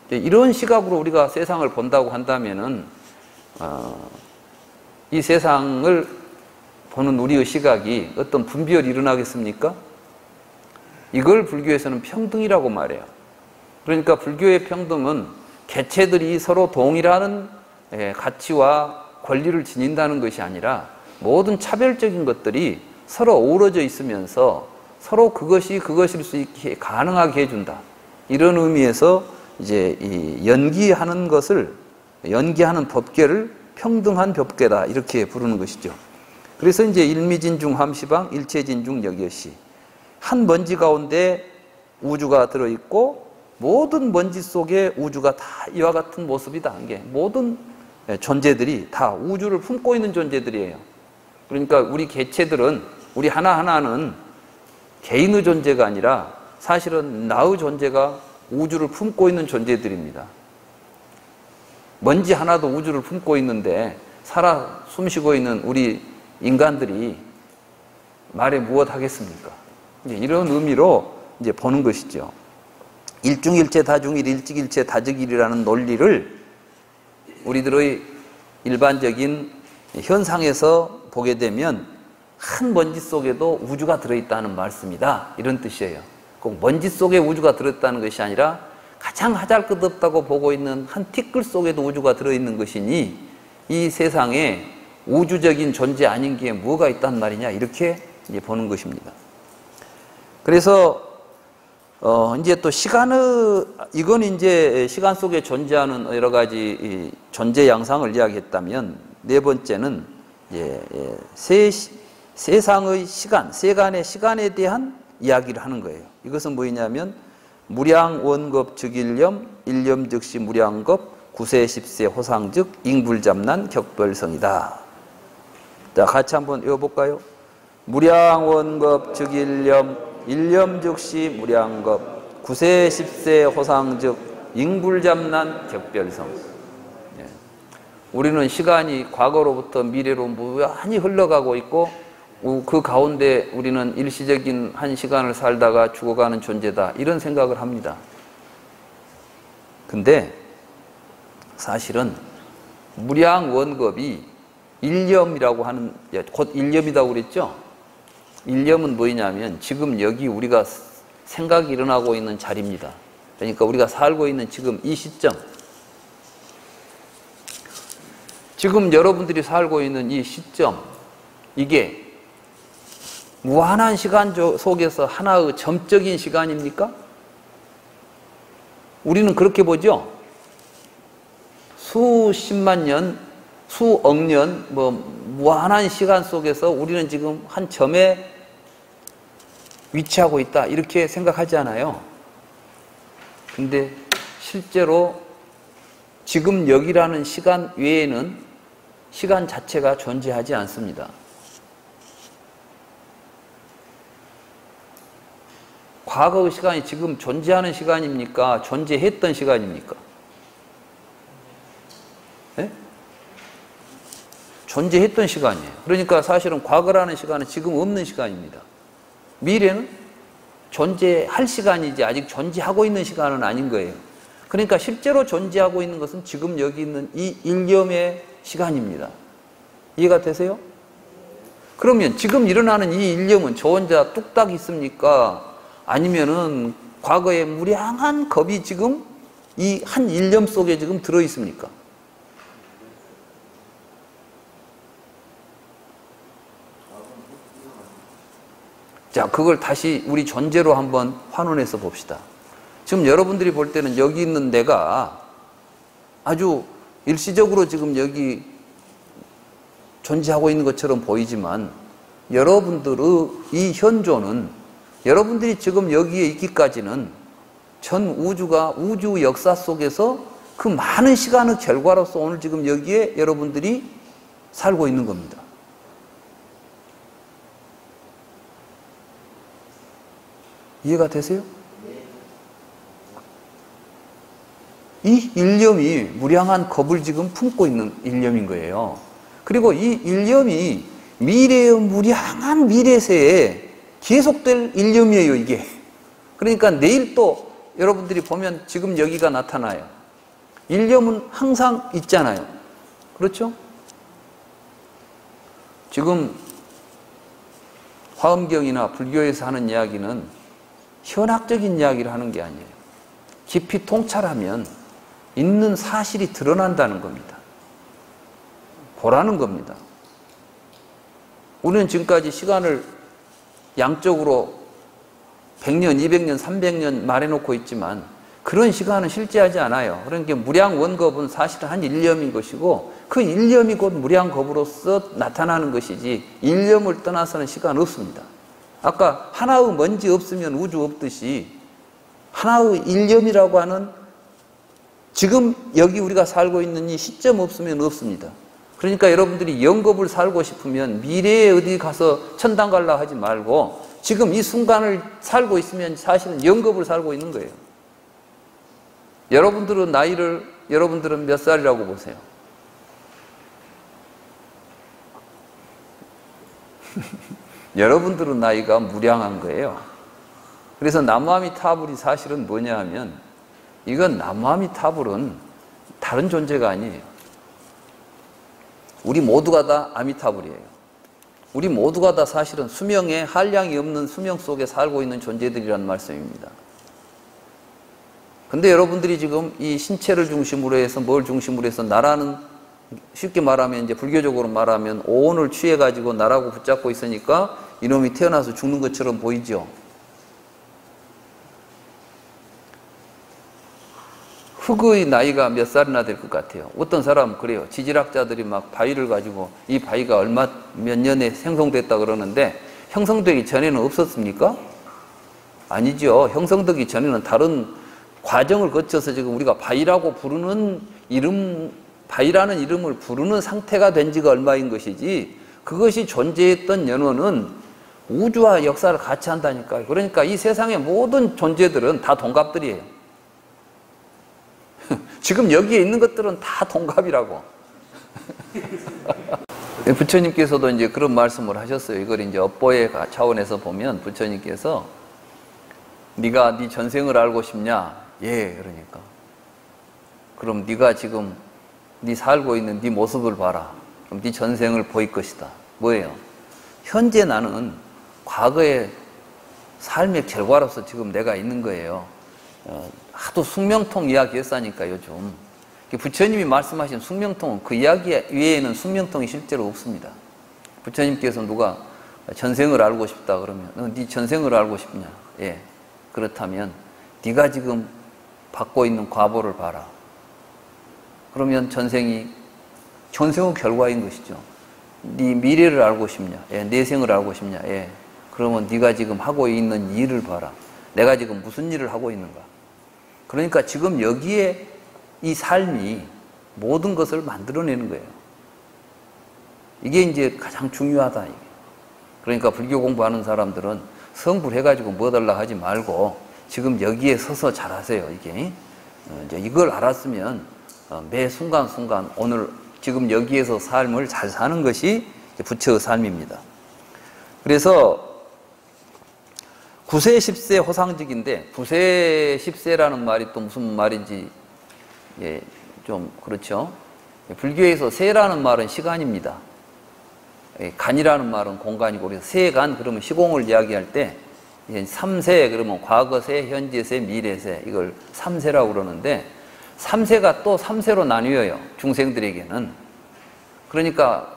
이런 시각으로 우리가 세상을 본다고 한다면은 이 세상을 보는 우리의 시각이 어떤 분별이 일어나겠습니까? 이걸 불교에서는 평등이라고 말해요. 그러니까 불교의 평등은 개체들이 서로 동일한 가치와 권리를 지닌다는 것이 아니라 모든 차별적인 것들이 서로 어우러져 있으면서 서로 그것일 수 있게 가능하게 해준다. 이런 의미에서 이제 이 연기하는 법계를 평등한 법계다. 이렇게 부르는 것이죠. 그래서 이제 일미진중 함시방 일체진중 여기여시. 한 먼지 가운데 우주가 들어있고 모든 먼지 속에 우주가 다 이와 같은 모습이다. 이게 모든 존재들이 다 우주를 품고 있는 존재들이에요. 그러니까 우리 개체들은 우리 하나하나는 개인의 존재가 아니라 사실은 나의 존재가 우주를 품고 있는 존재들입니다. 먼지 하나도 우주를 품고 있는데 살아 숨쉬고 있는 우리 인간들이 말에 무엇 하겠습니까? 이런 의미로 이제 보는 것이죠. 일중일체 다중일, 일직일체 다적일이라는 논리를 우리들의 일반적인 현상에서 보게 되면 한 먼지 속에도 우주가 들어있다는 말씀이다. 이런 뜻이에요. 꼭 먼지 속에 우주가 들어있다는 것이 아니라 가장 하잘것없다고 보고 있는 한 티끌 속에도 우주가 들어있는 것이니 이 세상에 우주적인 존재 아닌 게 뭐가 있단 말이냐, 이렇게 이제 보는 것입니다. 그래서 이제 또 이건 이제 시간 속에 존재하는 여러 가지 존재 양상을 이야기했다면, 네 번째는 이제 세상의 시간, 세간의 시간에 대한 이야기를 하는 거예요. 이것은 뭐냐면 무량 원겁 즉일념, 일념 즉시 무량겁, 구세십세 호상즉 잉불잡난 격별성이다. 자, 같이 한번 외워볼까요? 무량 원겁 즉일념, 일념 즉시 무량겁, 구세십세 호상즉 잉불잡난 격별성. 예. 우리는 시간이 과거로부터 미래로 무한히 흘러가고 있고, 그 가운데 우리는 일시적인 한 시간을 살다가 죽어가는 존재다, 이런 생각을 합니다. 근데 사실은 무량 원겁이 일념이라고 하는, 곧 일념이라고 그랬죠? 일념은 뭐냐면 지금 여기 우리가 생각이 일어나고 있는 자리입니다. 그러니까 우리가 살고 있는 지금 이 시점, 지금 여러분들이 살고 있는 이 시점, 이게 무한한 시간 속에서 하나의 점적인 시간입니까? 우리는 그렇게 보죠. 수십만 년, 수억 년, 무한한 시간 속에서 우리는 지금 한 점에 위치하고 있다, 이렇게 생각하지 않아요. 근데 실제로 지금 여기라는 시간 외에는 시간 자체가 존재하지 않습니다. 과거의 시간이 지금 존재하는 시간입니까? 존재했던 시간입니까? 네? 존재했던 시간이에요. 그러니까 사실은 과거라는 시간은 지금 없는 시간입니다. 미래는 존재할 시간이지 아직 존재하고 있는 시간은 아닌 거예요. 그러니까 실제로 존재하고 있는 것은 지금 여기 있는 이 일념의 시간입니다. 이해가 되세요? 그러면 지금 일어나는 이 일념은 저 혼자 뚝딱 있습니까? 아니면은 과거의 무량한 겁이 지금 이 한 일념 속에 지금 들어 있습니까? 자, 그걸 다시 우리 존재로 한번 환원해서 봅시다. 지금 여러분들이 볼 때는 여기 있는 내가 아주 일시적으로 지금 여기 존재하고 있는 것처럼 보이지만, 여러분들의 이 현존은, 여러분들이 지금 여기에 있기까지는 전 우주가 우주 역사 속에서 그 많은 시간의 결과로서 오늘 지금 여기에 여러분들이 살고 있는 겁니다. 이해가 되세요? 이 일념이 무량한 겁을 지금 품고 있는 일념인 거예요. 그리고 이 일념이 미래의 무량한 미래세에 계속될 일념이에요, 이게. 그러니까 내일 또 여러분들이 보면 지금 여기가 나타나요. 일념은 항상 있잖아요. 그렇죠? 지금 화엄경이나 불교에서 하는 이야기는 현학적인 이야기를 하는 게 아니에요. 깊이 통찰하면 있는 사실이 드러난다는 겁니다. 보라는 겁니다. 우리는 지금까지 시간을 양적으로 100년, 200년, 300년 말해놓고 있지만 그런 시간은 실제하지 않아요. 그러니까 무량원겁은 사실은 한 일념인 것이고, 그 일념이 곧 무량겁으로서 나타나는 것이지 일념을 떠나서는 시간 없습니다. 아까 하나의 먼지 없으면 우주 없듯이 하나의 일념이라고 하는 지금 여기 우리가 살고 있는 이 시점 없으면 없습니다. 그러니까 여러분들이 영겁을 살고 싶으면 미래에 어디 가서 천당 갈라 하지 말고 지금 이 순간을 살고 있으면 사실은 영겁을 살고 있는 거예요. 여러분들은 여러분들은 몇 살이라고 보세요? 여러분들은 나이가 무량한 거예요. 그래서 나무아미타불이 사실은 뭐냐 하면, 이건 나무아미타불은 다른 존재가 아니에요. 우리 모두가 다 아미타불이에요. 우리 모두가 다 사실은 수명에 한량이 없는 수명 속에 살고 있는 존재들이란 말씀입니다. 근데 여러분들이 지금 이 신체를 중심으로 해서 뭘 중심으로 해서 나라는 쉽게 말하면 이제 불교적으로 말하면 오온을 취해가지고 나라고 붙잡고 있으니까 이놈이 태어나서 죽는 것처럼 보이죠. 흙의 나이가 몇 살이나 될 것 같아요. 어떤 사람은 그래요. 지질학자들이 막 바위를 가지고 이 바위가 몇 년에 생성됐다 그러는데 형성되기 전에는 없었습니까? 아니죠. 형성되기 전에는 다른 과정을 거쳐서 지금 우리가 바위라고 부르는 바위라는 이름을 부르는 상태가 된 지가 얼마인 것이지, 그것이 존재했던 연원은 우주와 역사를 같이 한다니까요. 그러니까 이 세상의 모든 존재들은 다 동갑들이에요. 지금 여기에 있는 것들은 다 동갑이라고. 부처님께서도 이제 그런 말씀을 하셨어요. 이걸 이제 업보의 차원에서 보면 부처님께서 네가 네 전생을 알고 싶냐? 예, 그러니까. 그럼 네가 지금 네 살고 있는 네 모습을 봐라. 그럼 네 전생을 보일 것이다. 뭐예요? 현재 나는 과거의 삶의 결과로서 지금 내가 있는 거예요. 하도 숙명통 이야기 했으니까 요즘. 부처님이 말씀하신 숙명통은 그 이야기 외에는 숙명통이 실제로 없습니다. 부처님께서 누가 전생을 알고 싶다 그러면 네 전생을 알고 싶냐? 예. 그렇다면 네가 지금 받고 있는 과보를 봐라. 그러면 전생은 결과인 것이죠. 네 미래를 알고 싶냐? 예. 내생을 알고 싶냐? 예. 그러면 네가 지금 하고 있는 일을 봐라. 내가 지금 무슨 일을 하고 있는가? 그러니까 지금 여기에 이 삶이 모든 것을 만들어내는 거예요. 이게 이제 가장 중요하다. 이게. 그러니까 불교 공부하는 사람들은 성불해가지고 뭐 달라 하지 말고 지금 여기에 서서 잘하세요. 이게 이제 이걸 알았으면 매 순간순간 오늘 지금 여기에서 삶을 잘 사는 것이 부처의 삶입니다. 그래서 9세 10세 호상직인데 9세 10세라는 말이 또 무슨 말인지 예, 좀 그렇죠. 불교에서 세라는 말은 시간입니다. 간이라는 말은 공간이고, 그래서 세간 그러면 시공을 이야기할 때 3세 그러면 과거세, 현재세, 미래세, 이걸 3세라고 그러는데 3세가 또 3세로 나뉘어요. 중생들에게는. 그러니까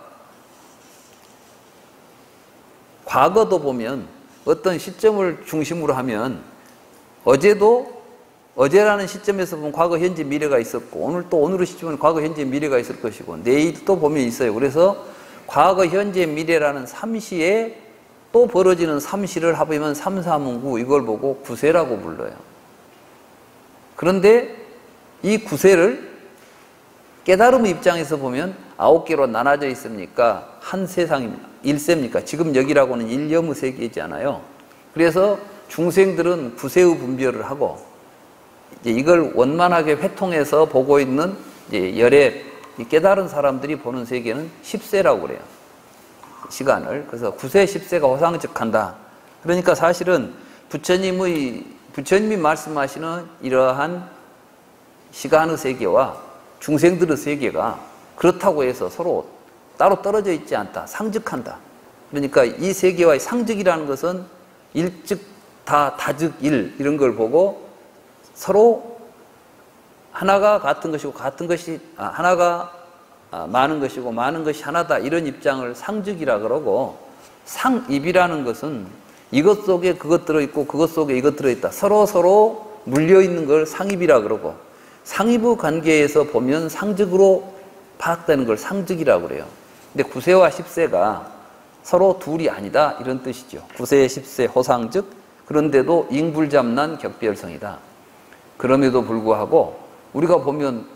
과거도 보면 어떤 시점을 중심으로 하면 어제라는 시점에서 보면 과거, 현재, 미래가 있었고, 오늘 또 오늘의 시점은 과거, 현재, 미래가 있을 것이고, 내일도 보면 있어요. 그래서 과거, 현재, 미래라는 삼시에 또 벌어지는 삼시를 합하면 삼사문구, 이걸 보고 구세라고 불러요. 그런데 이 구세를 깨달음의 입장에서 보면 9개로 나눠져 있습니까? 한 세상입니다. 1세입니까? 지금 여기라고는 일념의 세계잖아요. 그래서 중생들은 구세의 분별을 하고 이제 이걸 원만하게 회통해서 보고 있는 이제 열애 깨달은 사람들이 보는 세계는 10세라고 그래요. 시간을. 그래서 9세, 10세가 호상즉한다. 그러니까 사실은 부처님이 말씀하시는 이러한 시간의 세계와 중생들의 세계가 그렇다고 해서 서로 따로 떨어져 있지 않다. 상즉한다. 그러니까 이 세계와의 상즉이라는 것은 일즉 다즉 일, 이런 걸 보고 서로 하나가 같은 것이고 같은 것이 하나가 많은 것이고 많은 것이 하나다, 이런 입장을 상즉이라 그러고, 상입이라는 것은 이것 속에 그것 들어있고 그것 속에 이것 들어있다, 서로 물려있는 걸 상입이라 그러고, 상입의 관계에서 보면 상즉으로 파악되는 걸 상즉이라고 그래요. 근데 9세와 10세가 서로 둘이 아니다, 이런 뜻이죠. 9세, 10세 호상즉, 그런데도 잉불잡난 격별성이다. 그럼에도 불구하고 우리가 보면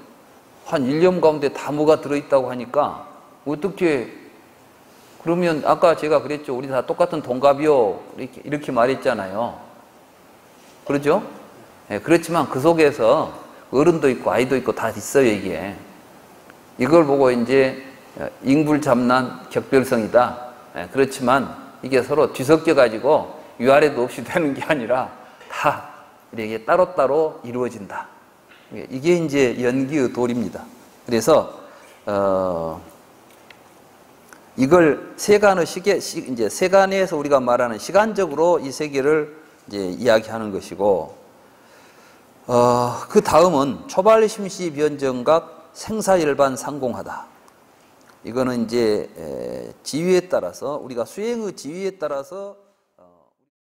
한 1년 가운데 다 뭐가 들어있다고 하니까 어떻게, 그러면 아까 제가 그랬죠. 우리 다 똑같은 동갑이요, 이렇게 말했잖아요. 그렇죠? 네, 그렇지만 그 속에서 어른도 있고 아이도 있고 다 있어요, 이게. 이걸 보고 이제 잉불잡난 격별성이다. 네, 그렇지만 이게 서로 뒤섞여가지고 위아래도 없이 되는 게 아니라 다 이렇게 따로따로 이루어진다. 이게 이제 연기의 도리입니다. 그래서 이걸 세간의 이제 세간에서 우리가 말하는 시간적으로 이 세계를 이제 이야기하는 것이고, 그 다음은 초발심시 변정각 생사열반 상공하다. 이거는 이제 지위에 따라서 우리가 수행의 지위에 따라서